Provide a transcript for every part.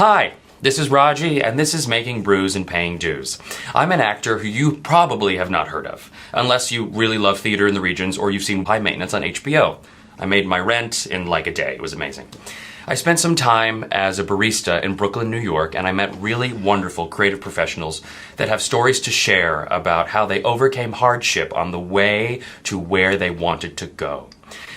Hi, this is Raji, and this is Making Brews and Paying Dues. I'm an actor who you probably have not heard of, unless you really love theater in the regions or you've seen High Maintenance on HBO. I made my rent in like a day. It was amazing. I spent some time as a barista in Brooklyn, New York, and I met really wonderful creative professionals that have stories to share about how they overcame hardship on the way to where they wanted to go.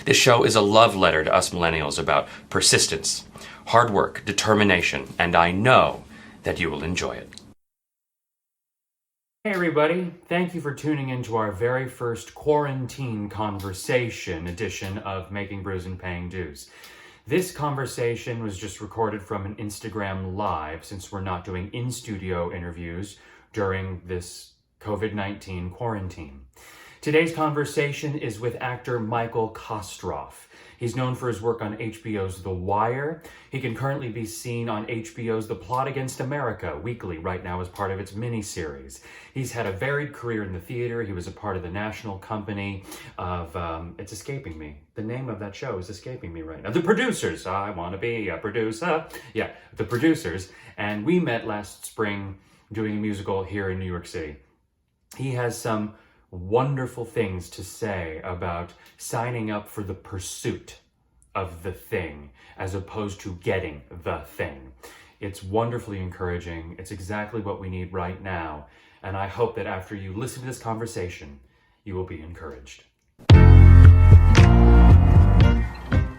This show is a love letter to us millennials about persistence, hard work, determination, and I know that you will enjoy it. Hey everybody, thank you for tuning in to our very first quarantine conversation edition of Making Brews and Paying Dues. This conversation was just recorded from an Instagram Live since we're not doing in-studio interviews during this COVID-19 quarantine. Today's conversation is with actor Michael Kostroff. He's known for his work on HBO's The Wire. He can currently be seen on HBO's The Plot Against America weekly right now as part of its miniseries. He's had a varied career in the theater. He was a part of the national company of, it's escaping me. The name of that show is escaping me right now. The Producers. I want to be a producer. Yeah, The Producers. And we met last spring doing a musical here in New York City. He has some wonderful things to say about signing up for the pursuit of the thing as opposed to getting the thing. It's wonderfully encouraging. It's exactly what we need right now. And I hope that after you listen to this conversation, you will be encouraged.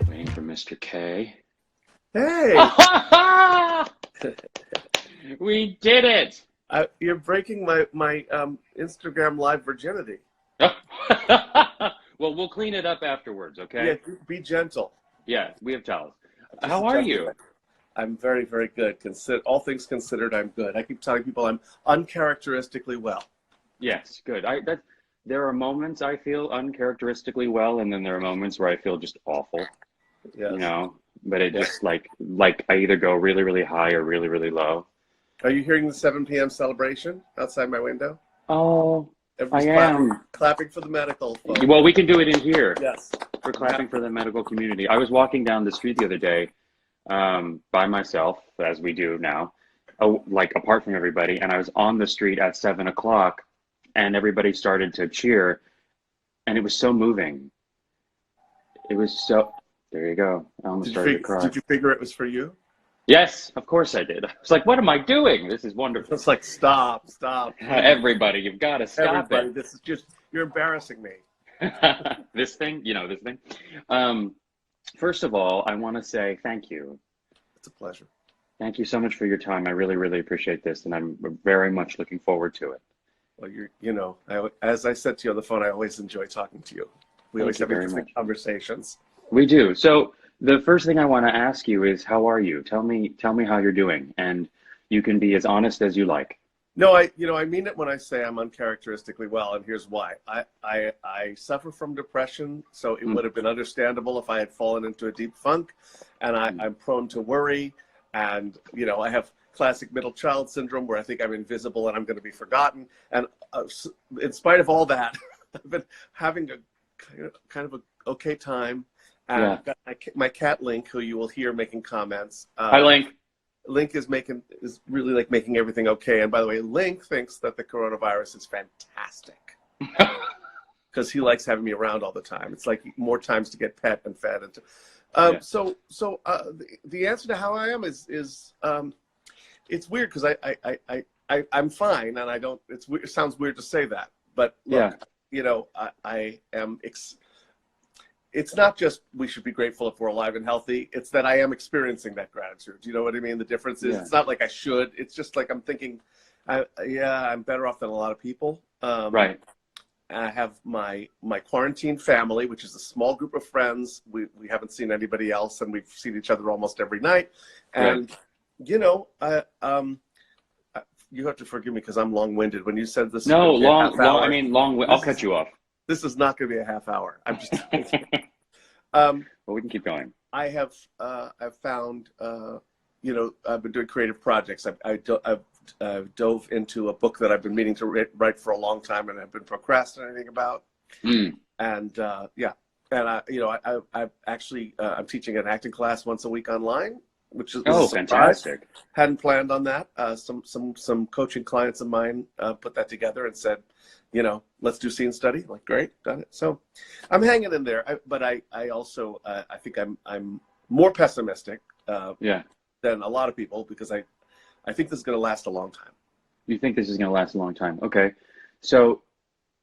Waiting for Mr. K. Hey! We did it! You're breaking my Instagram Live virginity. Well, we'll clean it up afterwards, okay? Yeah, be gentle. Yeah, we have towels. How are you? I'm very, very good. All things considered, I'm good. I keep telling people I'm uncharacteristically well. Yes, good. There are moments I feel uncharacteristically well, and then there are moments where I feel just awful. Yes. You know, but it just like I either go really, really high or really, really low. Are you hearing the 7 p.m. celebration outside my window? Oh, Everybody's I am. clapping for the medical folks. Well, we can do it in here. Yes. We're clapping for the medical community. I was walking down the street the other day by myself, as we do now, like apart from everybody, and I was on the street at 7 o'clock, and everybody started to cheer, and it was so moving. It was so... There you go. I almost started to cry. Did you figure it was for you? Yes, of course I did. I was like, what am I doing? This is wonderful. It's like, stop. Everybody, you've got to stop it. This is just, you're embarrassing me. This thing. First of all, I want to say thank you. It's a pleasure. Thank you so much for your time. I really, really appreciate this, and I'm very much looking forward to it. Well, as I said to you on the phone, I always enjoy talking to you. We always have interesting conversations. We do. So the first thing I want to ask you is, how are you? Tell me how you're doing, and you can be as honest as you like. No, I mean it when I say I'm uncharacteristically well, and here's why. I suffer from depression, so it would have been understandable if I had fallen into a deep funk, and I'm prone to worry, and I have classic middle child syndrome where I think I'm invisible and I'm going to be forgotten, and in spite of all that, I've been having a kind of a okay time. And I've got my cat Link, who you will hear making comments. Hi, Link. Link is really like making everything okay. And by the way, Link thinks that the coronavirus is fantastic because he likes having me around all the time. It's like more times to get pet and fed. So the answer to how I am is it's weird because I'm fine, and I don't. It sounds weird to say that, but look, I am. It's not just we should be grateful if we're alive and healthy. It's that I am experiencing that gratitude. Do you know what I mean? The difference is it's not like I should. It's just like I'm thinking, I'm better off than a lot of people. Right. I have my quarantine family, which is a small group of friends. We haven't seen anybody else, and we've seen each other almost every night. And you have to forgive me because I'm long-winded. When you said this, no, I'll cut you off. This is not going to be a half hour. I'm just. Well, we can keep going. I've found, I've been doing creative projects. I've dove into a book that I've been meaning to write for a long time, and I've been procrastinating about. And I'm teaching an acting class once a week online, which is Oh, a surprise. fantastic. Hadn't planned on that. Some coaching clients of mine put that together and said, let's do scene study. I'm like, great, done it. So I'm hanging in there. But I also I think I'm more pessimistic than a lot of people, because I think this is going to last a long time. You think this is going to last a long time? Okay. So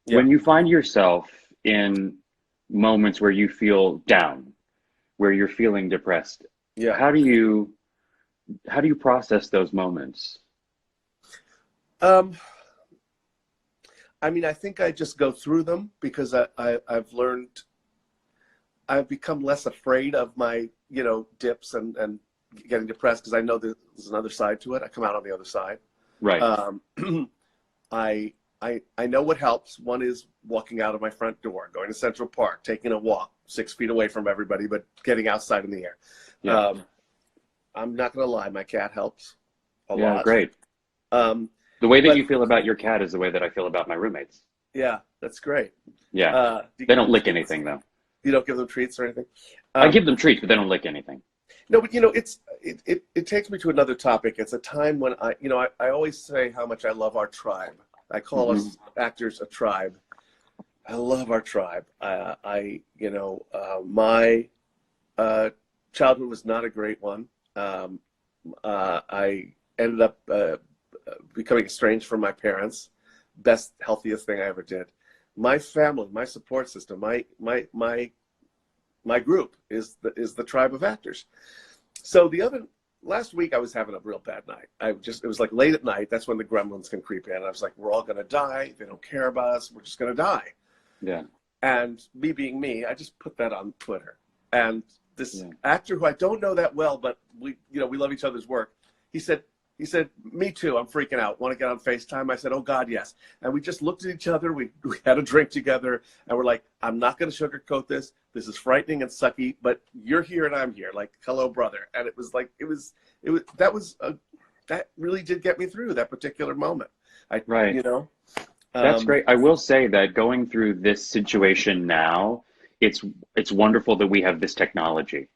when you find yourself in moments where you feel down, where you're feeling depressed, how do you process those moments? I mean, I think I just go through them, because I've become less afraid of my, dips and getting depressed, because I know there's another side to it. I come out on the other side. Right. I know what helps. One is walking out of my front door, going to Central Park, taking a walk 6 feet away from everybody, but getting outside in the air. Yeah. I'm not going to lie. My cat helps a lot. Yeah, great. The way that you feel about your cat is the way that I feel about my roommates. Yeah, that's great. Yeah. They don't lick anything, though. You don't give them treats or anything? I give them treats, but they don't lick anything. No, but it takes me to another topic. It's a time when I always say how much I love our tribe. I call us actors a tribe. I love our tribe. My childhood was not a great one. I ended up becoming estranged from my parents. Best, healthiest thing I ever did. My family, my support system, my group is the tribe of actors. So last week I was having a real bad night. It was like late at night. That's when the gremlins can creep in. I was like, we're all going to die. They don't care about us. We're just going to die. Yeah. And me being me, I just put that on Twitter. And this actor who I don't know that well, but we love each other's work. He said, me too. I'm freaking out. Want to get on FaceTime? I said, oh God, yes. And we just looked at each other. We had a drink together, and we're like, I'm not going to sugarcoat this. This is frightening and sucky, but you're here and I'm here. Like, hello, brother. And it was like, that really did get me through that particular moment. That's great. I will say that going through this situation now, it's wonderful that we have this technology.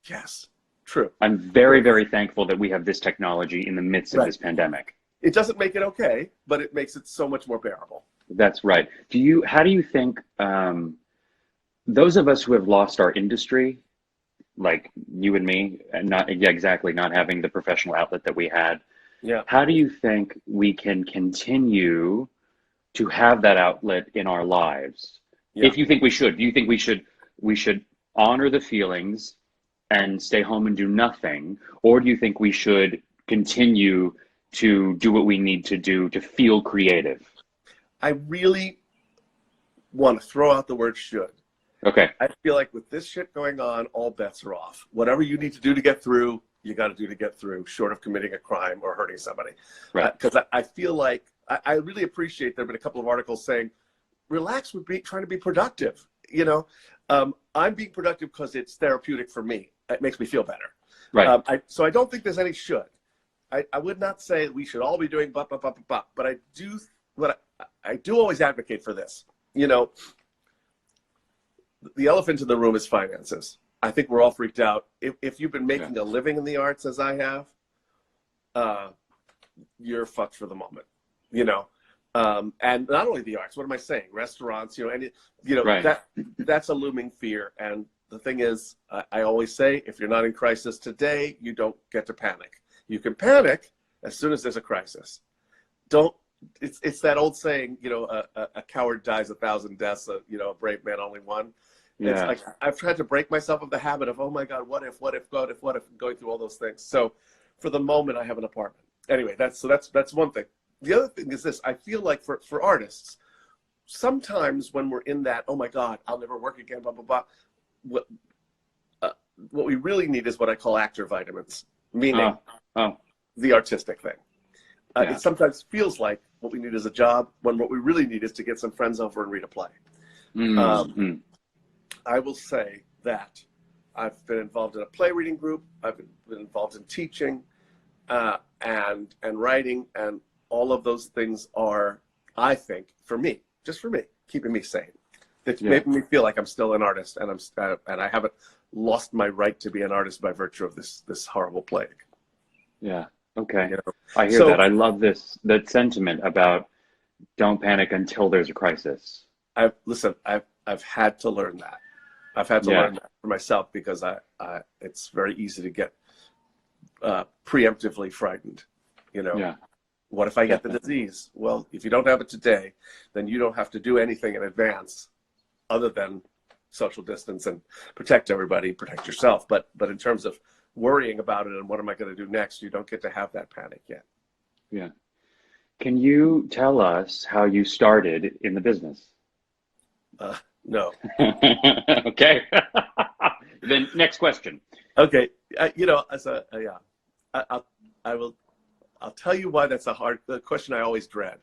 Yes. True. I'm very, very thankful that we have this technology in the midst of this pandemic. It doesn't make it okay, but it makes it so much more bearable. That's right. How do you think those of us who have lost our industry, like you and me, and not having the professional outlet that we had, how do you think we can continue to have that outlet in our lives? If you think we should, do you think we should honor the feelings and stay home and do nothing? Or do you think we should continue to do what we need to do to feel creative? I really want to throw out the word should. Okay. I feel like with this shit going on, all bets are off. Whatever you need to do to get through, you got to do to get through, short of committing a crime or hurting somebody. Right. Because I feel like, I really appreciate there have been a couple of articles saying, relax with trying to be productive. I'm being productive because it's therapeutic for me. It makes me feel better. Right. So I don't think there's any should. I would not say we should all be doing but I do always advocate for this. The elephant in the room is finances. I think we're all freaked out. If you've been making a living in the arts as I have, you're fucked for the moment. And not only the arts, what am I saying? Restaurants, that's a looming fear. And the thing is, I always say, if you're not in crisis today, you don't get to panic. You can panic as soon as there's a crisis. It's that old saying, a coward dies 1,000 deaths, a brave man only one. Yeah. It's like, I've tried to break myself of the habit of, oh my God, what if, going through all those things. So for the moment, I have an apartment. Anyway, that's one thing. The other thing is this. I feel like for artists, sometimes when we're in that, oh my God, I'll never work again, blah, blah, blah. What we really need is what I call actor vitamins, meaning the artistic thing. It sometimes feels like what we need is a job, when what we really need is to get some friends over and read a play. I will say that I've been involved in a play reading group. I've been involved in teaching and writing, and all of those things are, I think, just for me, keeping me sane. It's making me feel like I'm still an artist, and and I haven't lost my right to be an artist by virtue of this horrible plague. Yeah. Okay. You know? I hear that. I love that sentiment about don't panic until there's a crisis. I've had to learn that. I've had to learn that for myself, because it's very easy to get preemptively frightened. You know, what if I get the disease? Well, if you don't have it today, then you don't have to do anything in advance other than social distance and protect everybody, protect yourself. But in terms of worrying about it and what am I going to do next, you don't get to have that panic yet. Yeah. Can you tell us how you started in the business? No. Okay. Then next question. Okay. I'll tell you why that's the question I always dread.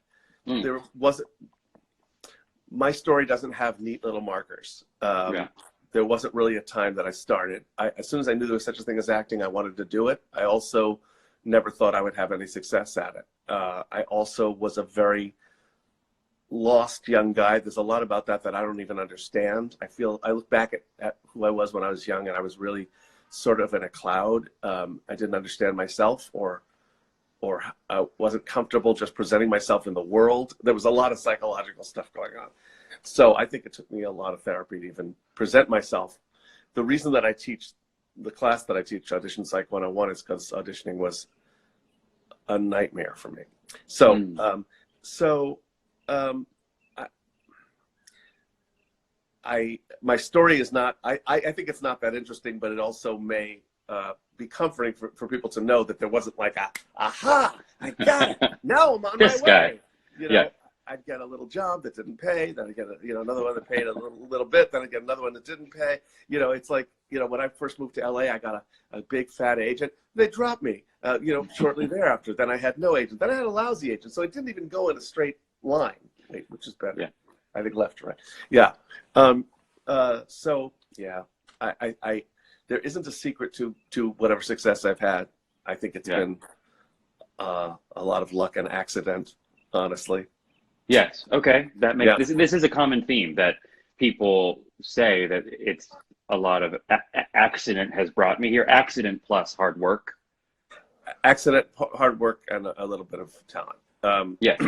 My story doesn't have neat little markers. There wasn't really a time that I started. As soon as I knew there was such a thing as acting, I wanted to do it. I also never thought I would have any success at it. I also was a very lost young guy. There's a lot about that I don't even understand. I look back at who I was when I was young, and I was really sort of in a cloud. I didn't understand myself, or I wasn't comfortable just presenting myself in the world. There was a lot of psychological stuff going on. So I think it took me a lot of therapy to even present myself. The reason that I teach the class that I teach, Audition Psych 101, is because auditioning was a nightmare for me. So, my story is not, I think it's not that interesting, but it also may be comforting for people to know that there wasn't like aha, I got it. Now I'm on my way. You know, I'd get a little job that didn't pay, then I'd get another one that paid a little bit, then I'd get another one that didn't pay. You know, it's like, when I first moved to LA, I got a big fat agent. They dropped me, shortly thereafter. Then I had no agent. Then I had a lousy agent. So it didn't even go in a straight line, which is better. Yeah. I think left to right. Yeah. There isn't a secret to whatever success I've had. I think it's been a lot of luck and accident, honestly. Yes. Okay. That makes this is a common theme that people say, that it's a lot of accident has brought me here. Accident plus hard work. Accident, hard work, and a little bit of talent. Yes.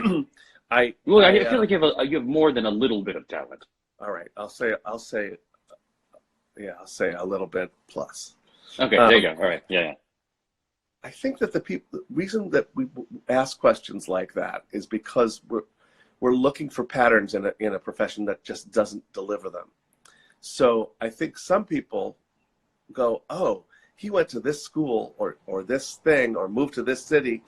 I feel like you have more than a little bit of talent. All right. I'll say a little bit plus. Okay. There you go. All right. Yeah. I think that the reason that we ask questions like that is because we're looking for patterns in a profession that just doesn't deliver them. So I think some people go, oh, he went to this school or this thing or moved to this city.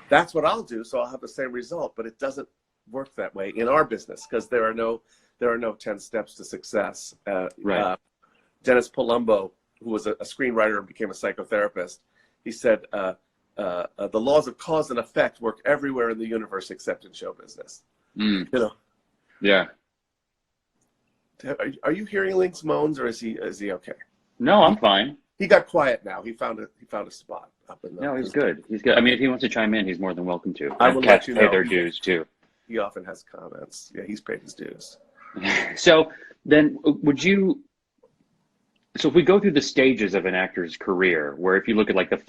That's what I'll do, so I'll have the same result. But it doesn't work that way in our business, because there are no 10 steps to success. Right. Dennis Palumbo, who was a screenwriter and became a psychotherapist, he said, the laws of cause and effect work everywhere in the universe except in show business. Mm. You know. Yeah. Are you hearing Link's moans, or is he okay? No, I'm fine. He got quiet now. He found a spot up in the. No, he's good. He's good. I mean, if he wants to chime in, he's more than welcome to. I will let you know. Pay their dues too. He often has comments. Yeah, he's paid his dues. So then, so if we go through the stages of an actor's career, where if you look at like that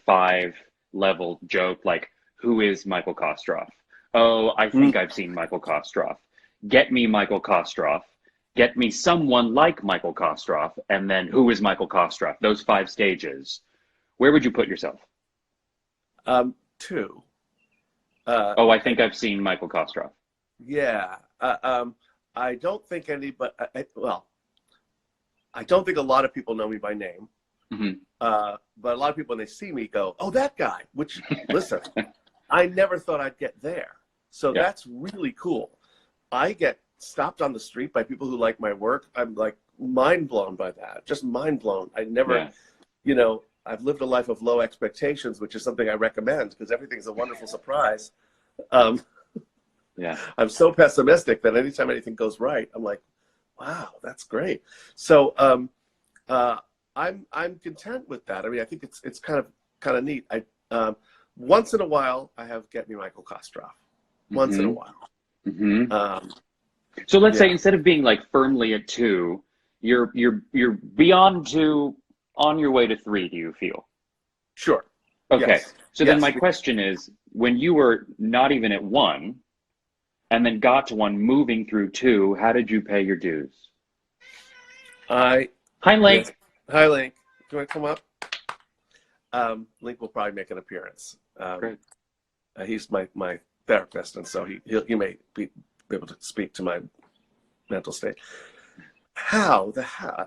5-level joke, like, who is Michael Kostroff? Oh, I think I've seen Michael Kostroff. Get me Michael Kostroff. Get me someone like Michael Kostroff. And then who is Michael Kostroff? Those 5 stages. Where would you put yourself? 2. I think I've seen Michael Kostroff. Yeah. I don't think I don't think a lot of people know me by name. Mm-hmm. But a lot of people, when they see me, go, oh, that guy, which, listen, I never thought I'd get there. So that's really cool. I get stopped on the street by people who like my work. I'm like mind blown by that, just mind blown. I never, I've lived a life of low expectations, which is something I recommend because everything's a wonderful surprise. I'm so pessimistic that anytime anything goes right, I'm like, wow, that's great. So I'm content with that. I mean, I think it's kind of neat. Once in a while, I have Get Me Michael Kostroff. Once in a while. Mm-hmm. So let's say Yeah. instead of being like firmly at 2, you're beyond 2, on your way to 3. Do you feel? Sure. Okay. Yes. So then Yes. my question is, when you were not even at 1 and then got to 1, moving through 2, how did you pay your dues? I Hi, yes. Link. Hi, Link. Do you want to come up? Link will probably make an appearance. Great. He's my therapist, and so he may be able to speak to my mental state. How,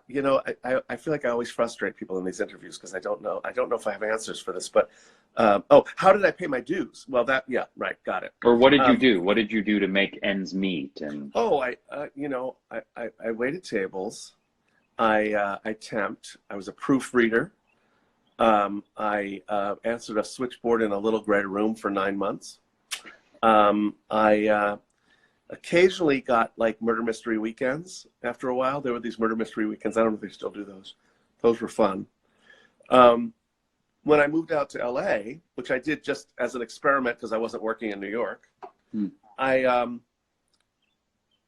you know, I feel like I always frustrate people in these interviews because I don't know if I have answers for this, but how did I pay my dues? Well, yeah, right, got it. Or what did you do? What did you do to make ends meet? And I waited tables. I temped. I was a proofreader. I answered a switchboard in a little gray room for 9 months. I occasionally got like murder mystery weekends. After a while, there were these murder mystery weekends. I don't know if they still do those. Those were fun. When I moved out to LA, which I did just as an experiment because I wasn't working in New York,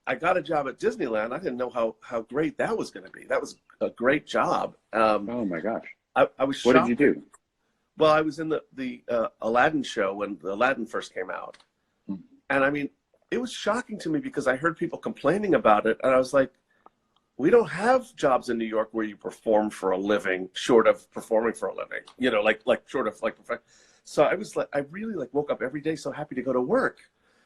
I got a job at Disneyland. I didn't know how great that was going to be. That was a great job. oh my gosh. I was What shocked. did you do? Well, I was in the Aladdin show when the Aladdin first came out. And I mean, it was shocking to me because I heard people complaining about it. And I was like, we don't have jobs in New York where you perform for a living, short of performing for a living, you know, like short of like, so I was like, I really like woke up every day so happy to go to work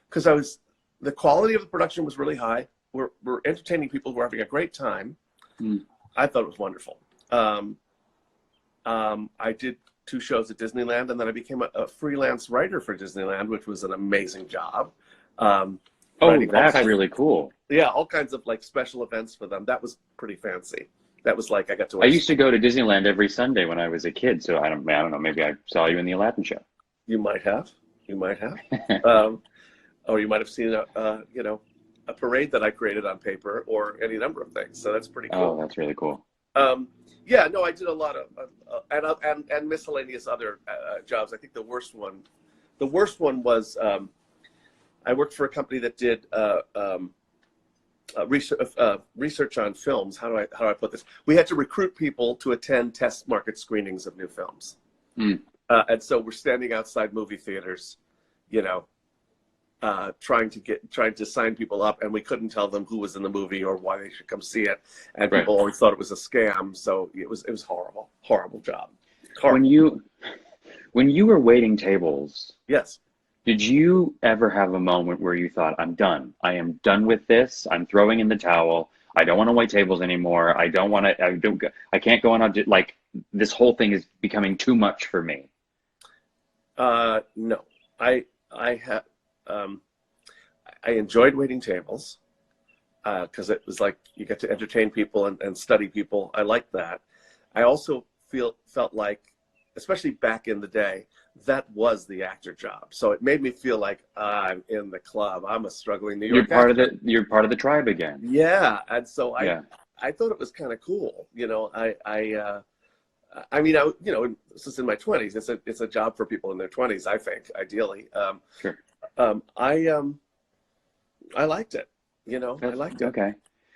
because the quality of the production was really high. We're entertaining people who are having a great time. I thought it was wonderful. I did 2 shows at Disneyland, and then I became a freelance writer for Disneyland, which was an amazing job. Oh, that's really cool. Yeah, all kinds of like special events for them. That was pretty fancy. That was like I got to. I used to go to Disneyland every Sunday when I was a kid, so I don't know. Maybe I saw you in the Aladdin show. You might have. Or you might have seen a parade that I created on paper, or any number of things. So that's pretty cool. Oh, that's really cool. Yeah, no, I did a lot of and miscellaneous other jobs. I think the worst one was I worked for a company that did research on films. How do I put this? We had to recruit people to attend test market screenings of new films, and so we're standing outside movie theaters, you know, trying to sign people up, and we couldn't tell them who was in the movie or why they should come see it, and people always thought it was a scam. So it was horrible job. Horrible. When you were waiting tables, Yes. did you ever have a moment where you thought, I'm done. I am done with this. I'm throwing in the towel. I don't want to wait tables anymore. I can't go on, like, this whole thing is becoming too much for me. No, I enjoyed waiting tables because it was like you get to entertain people and study people. I liked that. I also felt like, especially back in the day, that was the actor job. So it made me feel like I'm in the club. I'm a struggling New York actor. You're part of the tribe again. Yeah, and so I thought it was kind of cool. You know, I mean, this is in my 20s. It's a job for people in their 20s, I think, ideally. Sure. I liked it. You know, I liked it. Okay.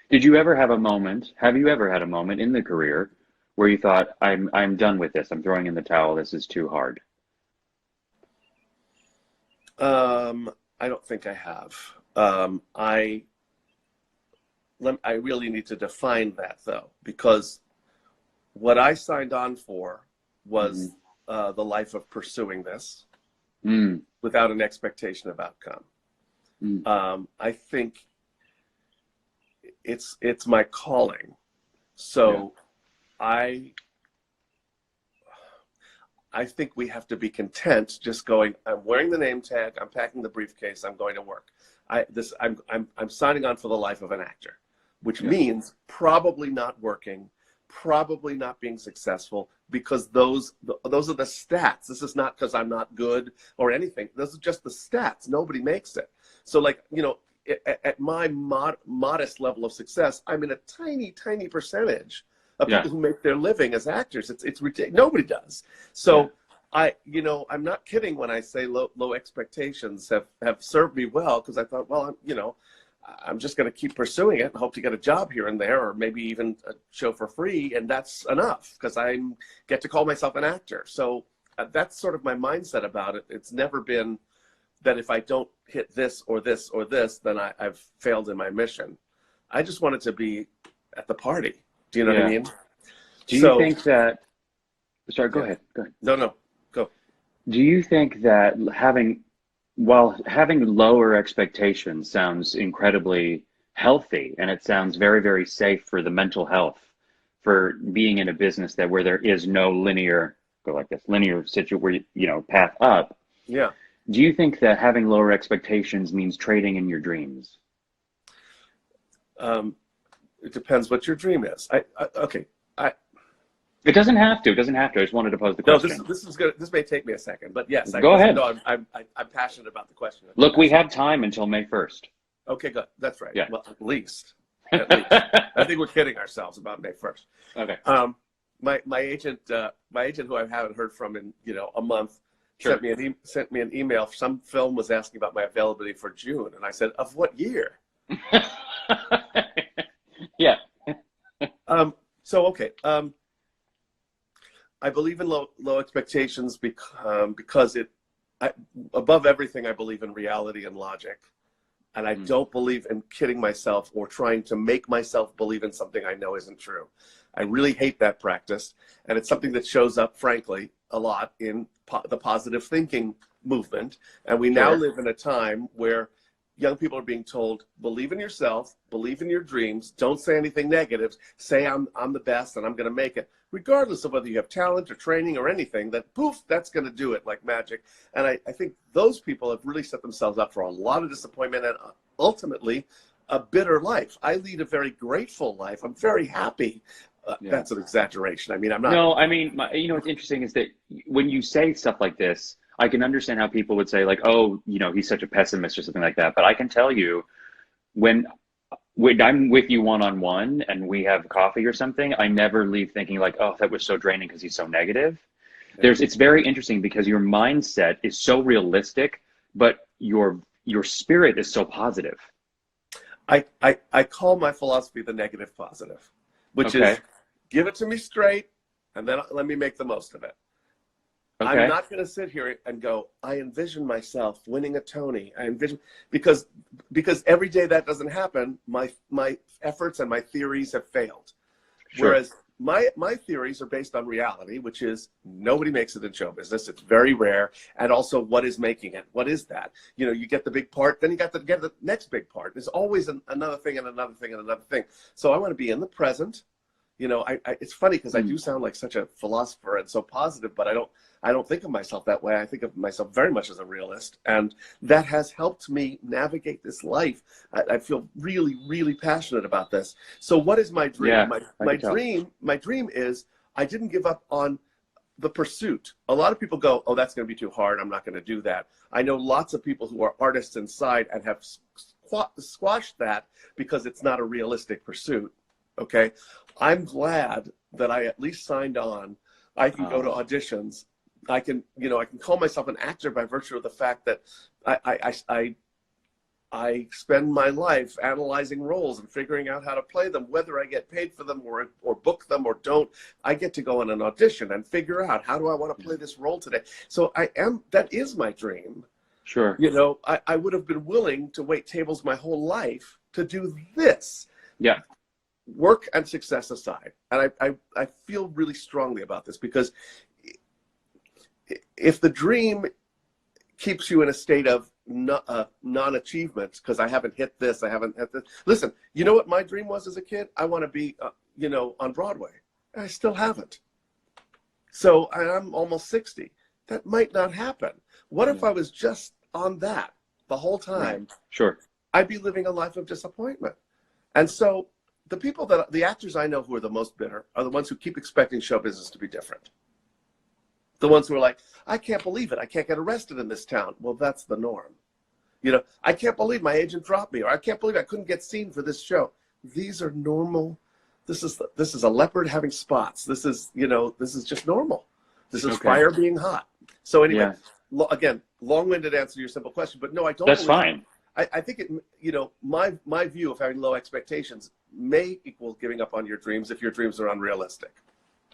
Did you ever have a moment? Have you ever had a moment in the career where you thought, I'm done with this. I'm throwing in the towel. This is too hard. I don't think I have. I really need to define that though, because what I signed on for was the life of pursuing this without an expectation of outcome. I think it's my calling. So I think we have to be content just going, I'm wearing the name tag, I'm packing the briefcase, I'm going to work. I'm signing on for the life of an actor, which means probably not working, probably not being successful, because those are the stats. This is not because I'm not good or anything. Those are just the stats. Nobody makes it. So, like, you know, at my modest level of success, I'm in a tiny, tiny percentage of people who make their living as actors. It's ridiculous. Nobody does. So I'm not kidding when I say low expectations have served me well, because I thought, well, I'm just going to keep pursuing it and hope to get a job here and there, or maybe even a show for free, and that's enough because I get to call myself an actor. So that's sort of my mindset about it. It's never been that if I don't hit this or this or this, then I've failed in my mission. I just wanted to be at the party. Do you know what I mean? Do you think that? Sorry, go ahead. Go ahead. No, go. Do you think that having lower expectations sounds incredibly healthy, and it sounds very, very safe for the mental health, for being in a business where there is no linear situation, path up? Yeah. Do you think that having lower expectations means trading in your dreams? It depends what your dream is. It doesn't have to. It doesn't have to. I just wanted to pose the question. No, this is good. This may take me a second, but yes. Go ahead. No, I'm passionate about the question. Look, we have time until May 1st. Okay, good. That's right. Yeah. Well, at least. I think we're kidding ourselves about May 1st. Okay. My agent who I haven't heard from in a month, sent me an email. Some film was asking about my availability for June, and I said, "Of what year?" Yeah. I believe in low expectations because above everything, I believe in reality and logic. And I don't believe in kidding myself or trying to make myself believe in something I know isn't true. I really hate that practice. And it's something that shows up, frankly, a lot in the positive thinking movement. And we now live in a time where young people are being told, believe in yourself, believe in your dreams, don't say anything negative, say I'm the best and I'm going to make it, regardless of whether you have talent or training or anything, that poof, that's going to do it like magic. And I think those people have really set themselves up for a lot of disappointment and ultimately a bitter life. I lead a very grateful life. I'm very happy. That's an exaggeration. I mean, I'm not. No, I mean, what's interesting is that when you say stuff like this, I can understand how people would say like, oh, he's such a pessimist or something like that. But I can tell you when I'm with you one-on-one and we have coffee or something, I never leave thinking like, oh, that was so draining because he's so negative. It's very interesting because your mindset is so realistic, but your spirit is so positive. I call my philosophy the negative positive, which is give it to me straight and then let me make the most of it. Okay. I'm not going to sit here and go, I envision myself winning a Tony. I envision because every day that doesn't happen, my efforts and my theories have failed. Sure. Whereas my theories are based on reality, which is nobody makes it in show business. It's very rare. And also what is making it? What is that? You get the big part, then you got to get the next big part. There's always another thing and another thing and another thing. So I want to be in the present. It's funny because I do sound like such a philosopher and so positive, but I don't think of myself that way. I think of myself very much as a realist, and that has helped me navigate this life. I feel really, really passionate about this. So what is my dream? Yeah, my dream is I didn't give up on the pursuit. A lot of people go, oh, that's going to be too hard. I'm not going to do that. I know lots of people who are artists inside and have squashed that because it's not a realistic pursuit. Okay. I'm glad that I at least signed on. I can go to auditions. I can call myself an actor by virtue of the fact that I spend my life analyzing roles and figuring out how to play them, whether I get paid for them or book them or don't. I get to go on an audition and figure out how do I want to play this role today. So that is my dream. Sure. I would have been willing to wait tables my whole life to do this. Yeah. Work and success aside, and I feel really strongly about this because if the dream keeps you in a state of non-achievement, because I haven't hit this, I haven't hit this. Listen, you know what my dream was as a kid? I want to be, on Broadway. I still haven't. So I'm almost 60. That might not happen. What if I was just on that the whole time? Sure. I'd be living a life of disappointment. And so the actors I know who are the most bitter are the ones who keep expecting show business to be different. The ones who are like, I can't believe it. I can't get arrested in this town. Well, that's the norm. I can't believe my agent dropped me, or I can't believe I couldn't get seen for this show. These are normal. This is a leopard having spots. This is just normal. This is fire being hot. So anyway, again, long-winded answer to your simple question, but no, I don't. That's fine. I think it, you know, my view of having low expectations may equal giving up on your dreams if your dreams are unrealistic.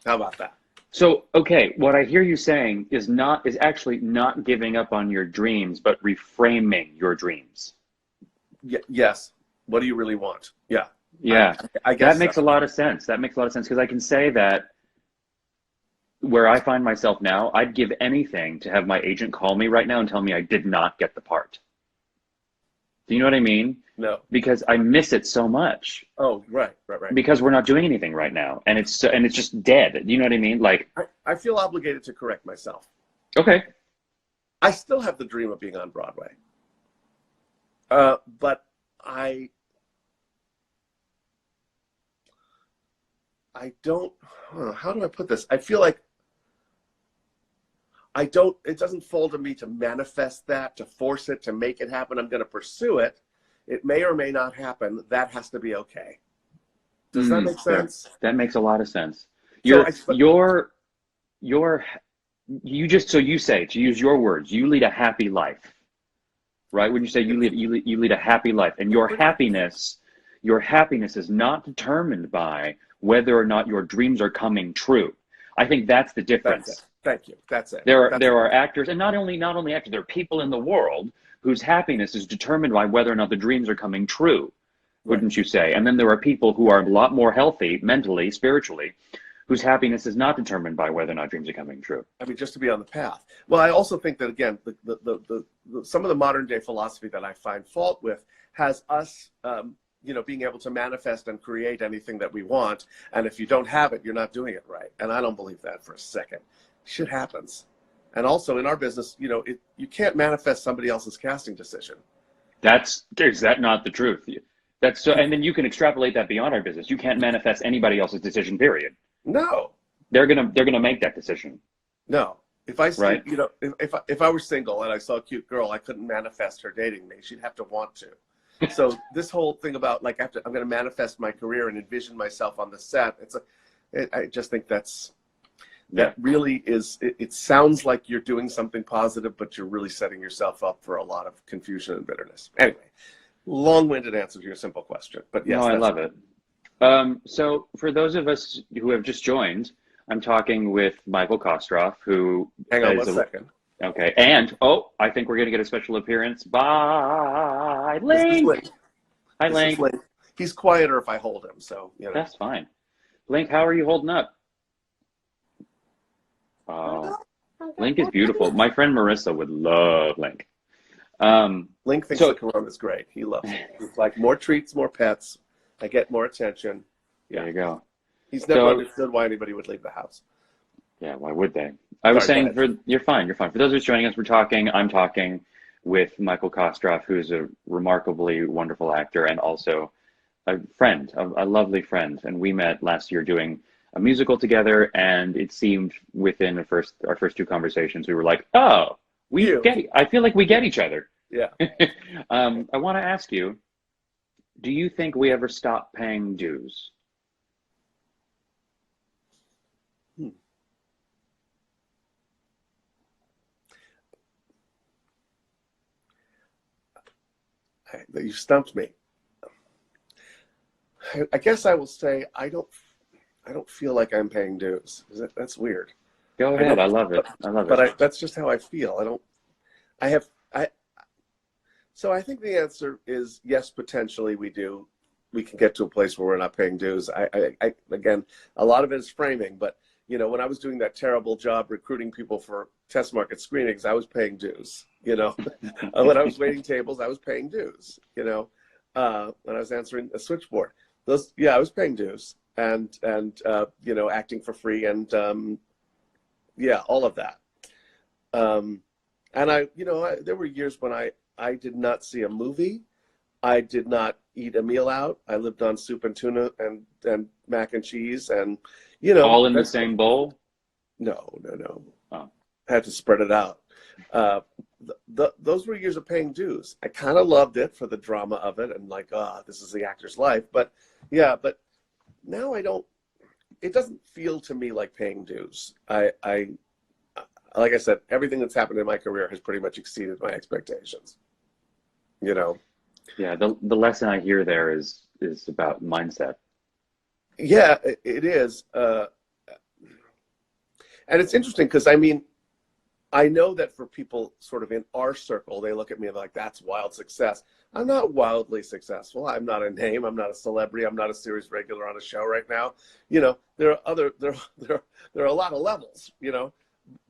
How about that? So, okay, what I hear you saying is actually not giving up on your dreams, but reframing your dreams. Yes. What do you really want? Yeah. Yeah. I guess that makes so. a lot of sense. That makes a lot of sense because I can say that where I find myself now, I'd give anything to have my agent call me right now and tell me I did not get the part. Do you know what I mean? No. Because I miss it so much. Oh, right. Because we're not doing anything right now, and it's just dead. You know what I mean? Like, I feel obligated to correct myself. okay, I still have the dream of being on Broadway, but I don't. How do I put this? I feel like I don't. It doesn't fall to me to manifest that, to force it, to make it happen. I'm going to pursue it. It may or may not happen. That has to be okay. Does that make sense? That makes a lot of sense. So You say, to use your words, you lead a happy life, right? When you say you lead a happy life, and your happiness is not determined by whether or not your dreams are coming true. I think that's the difference. That's it. Thank you. That's it. There are actors, and not only actors, there are people in the world whose happiness is determined by whether or not the dreams are coming true, wouldn't you say? And then there are people who are a lot more healthy mentally, spiritually, whose happiness is not determined by whether or not dreams are coming true. I mean, just to be on the path. Well, I also think that, again, some of the modern day philosophy that I find fault with has us, being able to manifest and create anything that we want. And if you don't have it, you're not doing it right. And I don't believe that for a second. Shit happens. And also in our business, you can't manifest somebody else's casting decision. Is that not the truth? That's so, and then you can extrapolate that beyond our business. You can't manifest anybody else's decision, period. No. They're gonna make that decision. No. If I right. if I were single and I saw a cute girl, I couldn't manifest her dating me. She'd have to want to. So this whole thing about like I'm going to manifest my career and envision myself on the set. I just think that really is. It sounds like you're doing something positive, but you're really setting yourself up for a lot of confusion and bitterness. Anyway, long-winded answer to your simple question, but yes. No, I love it. So for those of us who have just joined, I'm talking with Michael Kostroff, who hang on 1 second. Okay, and I think we're going to get a special appearance by Link. Hi, Link. He's quieter if I hold him, so that's fine. Link, how are you holding up? Link is beautiful. My friend Marissa would love Link. Link thinks the Corona's great. He loves it. He's like, more treats, more pets. I get more attention. Yeah. There you go. He's never understood why anybody would leave the house. Yeah, why would they? You're fine. For those of us joining us, I'm talking with Michael Kostroff, who's a remarkably wonderful actor and also a friend, a lovely friend. And we met last year doing a musical together, and it seemed within our first two conversations, we were like, I feel like we get each other. Yeah. I want to ask you, do you think we ever stop paying dues? You stumped me. I guess I will say I don't feel like I'm paying dues. That's weird. Go ahead. I love it. But that's just how I feel. So I think the answer is yes, potentially we do. We can get to a place where we're not paying dues. Again, a lot of it is framing, but when I was doing that terrible job recruiting people for test market screenings, I was paying dues. When I was waiting tables, I was paying dues. When I was answering a switchboard, I was paying dues, and acting for free, and all of that. And there were years when I did not see a movie. I did not eat a meal out. I lived on soup and tuna and mac and cheese, and all in the same bowl. No. Oh. I had to spread it out. Those were years of paying dues. I kind of loved it for the drama of it, and like, this is the actor's life. But now I don't. It doesn't feel to me like paying dues. Like I said, everything that's happened in my career has pretty much exceeded my expectations. Yeah, the lesson I hear there is about mindset. Yeah, it is. And it's interesting because, I mean, I know that for people sort of in our circle, they look at me like, that's wild success. I'm not wildly successful. I'm not a name. I'm not a celebrity. I'm not a series regular on a show right now. You know, there are a lot of levels, you know,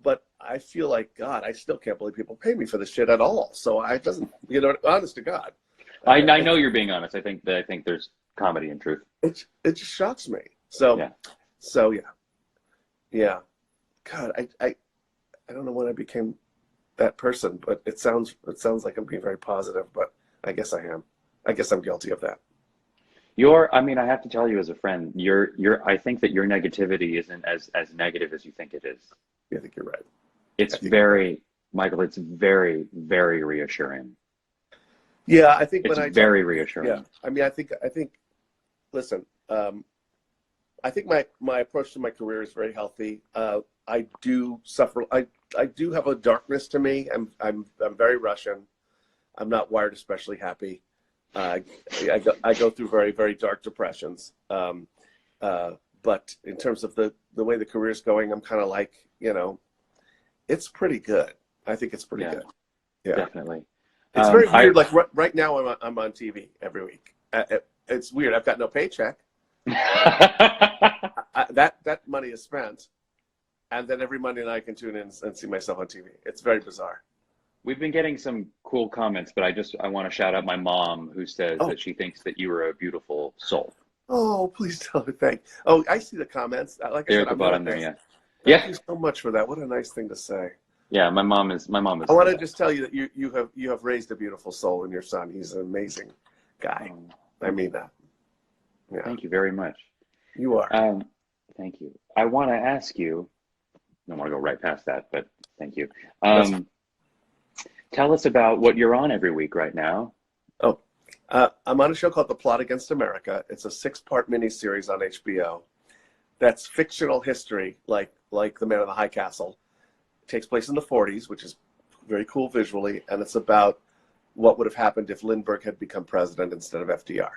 but I feel like, God, I still can't believe people pay me for this shit at all. So I doesn't, you know, honest to God. I know you're being honest. I think there's comedy in truth. It just shocks me. So, Yeah. so yeah. God, I don't know when I became that person, but it sounds like I'm being very positive, but I guess I am. I guess I'm guilty of that. I mean, I have to tell you as a friend, I think that your negativity isn't as negative as you think it is. I think you're right. It's very, Michael, it's very, very reassuring. Yeah, I think it's very reassuring. Yeah, I mean, I think, listen, I think my approach to my career is very healthy. I do suffer. I do have a darkness to me. I'm very Russian. I'm not wired especially happy. I go through very, very dark depressions. But in terms of the way the career is going, I'm kind of like, you know, it's pretty good. I think it's pretty good. Yeah, definitely. It's very weird. Like right now, I'm on TV every week. It's weird. I've got no paycheck. That money is spent, and then every Monday night I can tune in and see myself on TV. It's very bizarre. We've been getting some cool comments, but I want to shout out my mom, who says that she thinks that you are a beautiful soul. Oh, please tell her thank. Oh, I see the comments. Like They're I said, at the bottom there. Yeah. Thank you so much for that. What a nice thing to say. Yeah, my mom is. I want to just tell you that you have raised a beautiful soul in your son. He's an amazing guy. I mean that. Yeah. Thank you very much. You are. Thank you. I want to ask you. I don't want to go right past that, but thank you. Tell us about what you're on every week right now. Oh, I'm on a show called The Plot Against America. It's a 6-part miniseries on HBO. That's fictional history, like The Man in the High Castle. It takes place in the 40s, which is very cool visually, and it's about what would have happened if Lindbergh had become president instead of FDR.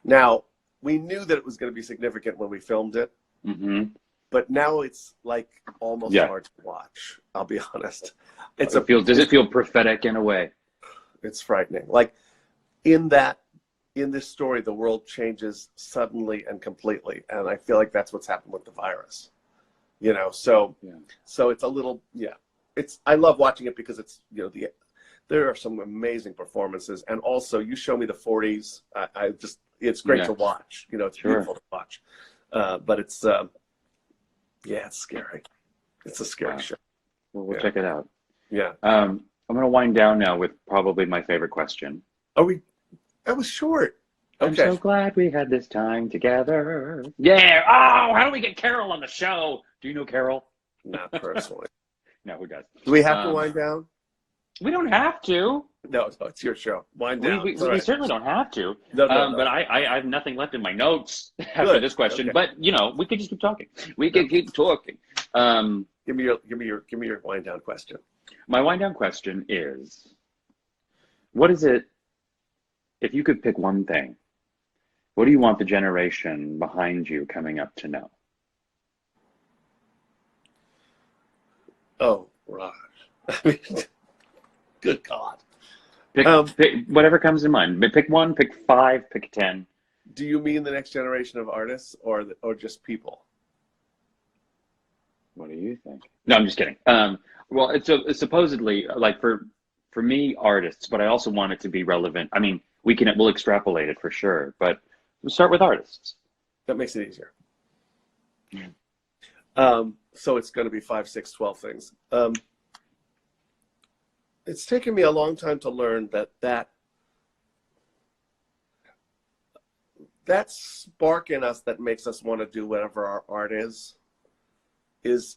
Now, we knew that it was going to be significant when we filmed it, but now it's like almost hard to watch. I'll be honest. Does it feel prophetic in a way? It's frightening. Like in this story, the world changes suddenly and completely, and I feel like that's what's happened with the virus. You know, so it's a little I love watching it because it's, you know, there are some amazing performances, and also you show me the 40s. It's great to watch. You know, it's beautiful to watch, but it's it's scary. It's a scary show. Well, we'll check it out. Yeah. I'm going to wind down now with probably my favorite question. That was short. Okay. I'm so glad we had this time together. Yeah. Oh, how do we get Carol on the show? Do you know Carol? Not personally. No, who does? Do we have to wind down? We don't have to. No, it's your show. Wind down. We certainly don't have to. No. But I have nothing left in my notes after this question. Okay. But you know, we could just keep talking. We could keep talking. Give me your wind down question. My wind down question is, what is it? If you could pick one thing, what do you want the generation behind you coming up to know? Oh, Raj. I mean, good God. Pick whatever comes to mind. Pick 1, pick 5, pick 10. Do you mean the next generation of artists or just people? What do you think? No, I'm just kidding. Well, it's supposedly like for me, artists, but I also want it to be relevant. I mean, we'll extrapolate it for sure, but we'll start with artists. That makes it easier. So it's going to be 5, 6, 12 things. It's taken me a long time to learn that spark in us that makes us want to do whatever our art is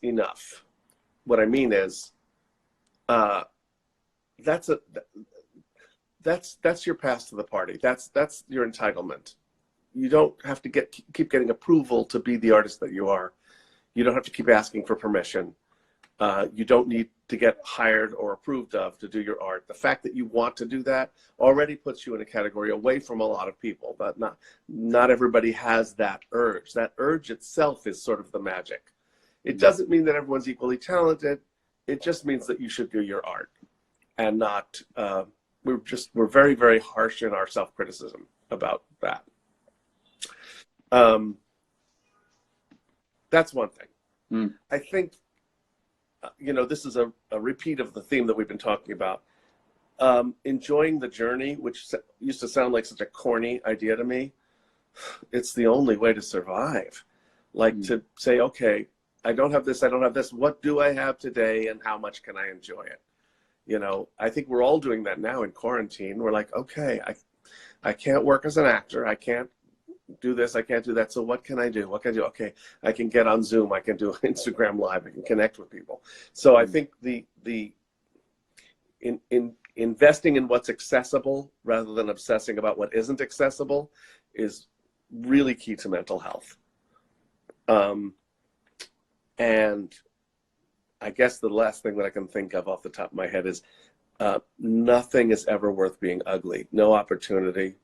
enough. What I mean is, that's your pass to the party. That's your entitlement. You don't have to keep getting approval to be the artist that you are. You don't have to keep asking for permission. You don't need to get hired or approved of to do your art. The fact that you want to do that already puts you in a category away from a lot of people. But not everybody has that urge. That urge itself is sort of the magic. It doesn't mean that everyone's equally talented. It just means that you should do your art, and not. We're very, very harsh in our self-criticism about that. That's one thing. I think, this is a repeat of the theme that we've been talking about. Enjoying the journey, which used to sound like such a corny idea to me. It's the only way to survive. To say, okay, I don't have this, I don't have this. What do I have today, and how much can I enjoy it? I think we're all doing that now in quarantine. We're like, okay, I can't work as an actor. I can't do this. I can't do that. So what can I do? What can I do? Okay, I can get on Zoom. I can do Instagram Live. I can connect with people. So I think in investing in what's accessible rather than obsessing about what isn't accessible is really key to mental health. And I guess the last thing that I can think of off the top of my head is nothing is ever worth being ugly. No opportunity.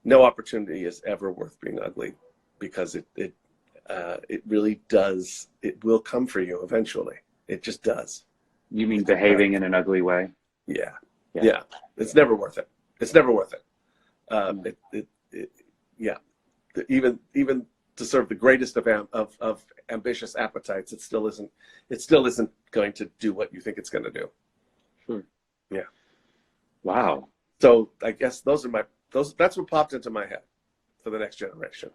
No opportunity is ever worth being ugly, because it really does. It will come for you eventually. It just does. You mean behaving in an ugly way? Yeah. It's never worth it. It's never worth it. Even to serve the greatest of ambitious appetites, it still isn't going to do what you think it's going to do. Sure. Yeah. Wow. So I guess that's what popped into my head for the next generation.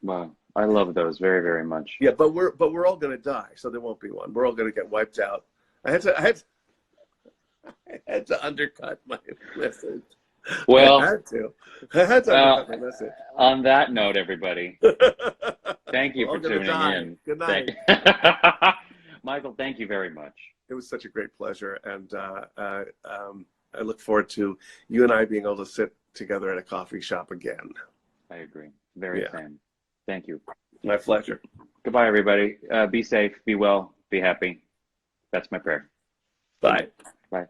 Wow. I love those very, very much. Yeah, but we're all going to die, so there won't be one. We're all going to get wiped out. I had to undercut my message. Well, I had to undercut my message. On that note, everybody, thank you for tuning in. Good night. Michael, thank you very much. It was such a great pleasure, and I look forward to you and I being able to sit together at a coffee shop again. I agree. Very same. Thank you. My pleasure. Goodbye, everybody. Be safe, be well, be happy. That's my prayer. Bye. Bye.